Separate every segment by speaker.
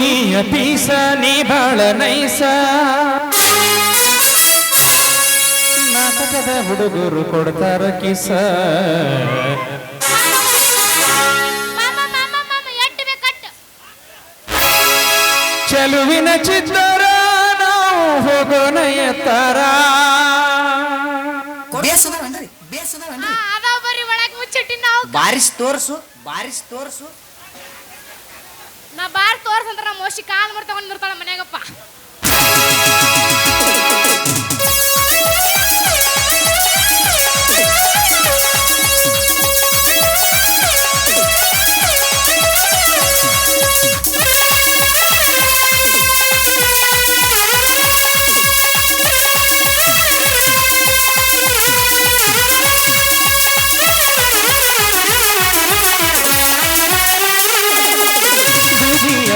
Speaker 1: ನೀಯ piece ನೀ ಬಾಳ ನೈಸ ನಾಟಕದ ಹುಡುಗರು ಕೊಡ್ತಾರ ಕಿಸ ಚೆಲುವಿನ ಚಿತ್ತರ ನಾವು ಹೋಗೋಣ ಎತ್ತರ
Speaker 2: ಬಾರಿಸ್ ತೋರ್ಸು ಬಾರಿಸ್ ತೋರ್ಸು
Speaker 3: ನಾ ಬಾರ್ ತೋರ್ಸಂದ್ರ ನಾ ಮೋಶಿ ಕಾಲ್ ಮರ್ ತಗೊಂಡ್ ನಿರ್ತಾಳ ಮನ್ಯಾಗಪ್ಪ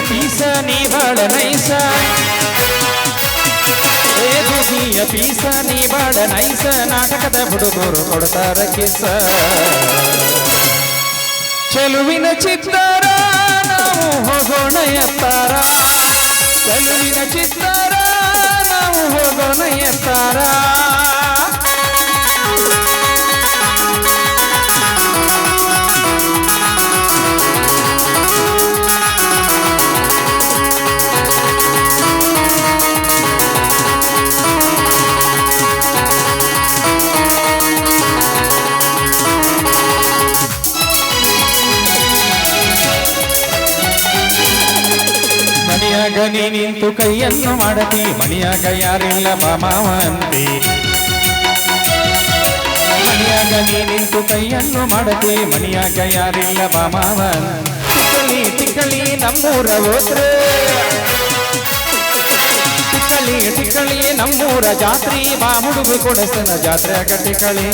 Speaker 1: ಪೀಸ ನೀ ಬಾಳ ನೈಸ ಏ ಪೀಸ ನೀ ಬಾಳ ನೈಸ ನಾಟಕದ ಹುಡುಗರು ಕೊಡ್ತಾರ ಕಿಸ ಚೆಲುವಿನ ಚಿತ್ತಾರ ನಾವು ಹೋಗೋಣ ಎತ್ತಾರ ಚೆಲುವಿನ ಚಿತ್ತಾರ ನಾವು ಹೋಗೋಣ ಎತ್ತಾರ ಮನೆಯಾಗ ನೀ ನಿಂತು ಕೈಯನ್ನು ಮಾಡತಿ ಮನೆಯಾಗ ಯಾರಿಲ್ಲ ಮಾವಂತಿ ಮನೆಯಾಗ ನೀ ನಿಂತು ಕೈಯನ್ನು ಮಾಡತಿ ಮನೆಯಾಗ ಯಾರಿಲ್ಲ ಮಾವನ್ ತಿಕ್ಕಲಿ ತಿಕ್ಕಲಿ ನಮ್ಮೂರ ಹೋದ್ರೆ ತಿಕ್ಕಲಿ ತಿಕ್ಕಲಿ ನಮ್ಮೂರ ಜಾತ್ರಿ ಬಾ ಹುಡುಗ ಕೊಡಸನ ಜಾತ್ರೆ ಟಿಕ್ಕಳಿ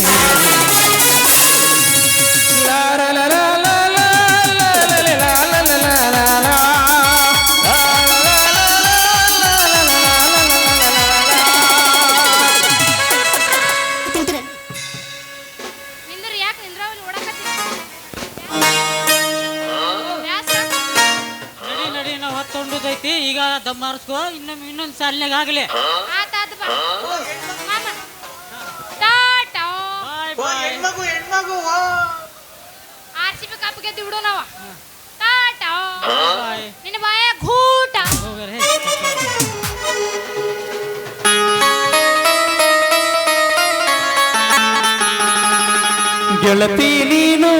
Speaker 4: ಈಗ ದಮ್ ಮಾರಿಸ್ಕೋ ಇನ್ನೊಂದು ಸಾಲಿನಾಗ ಆಗಲಿ
Speaker 3: RCB ಕಪ್ ಗೆದ್ದು ಬಿಡು ನಾವ ಟಾಟಾ ನಿನ್ನ ಬಾಯ ಘೂಟ
Speaker 1: ಗೆಳತಿ ನೀನು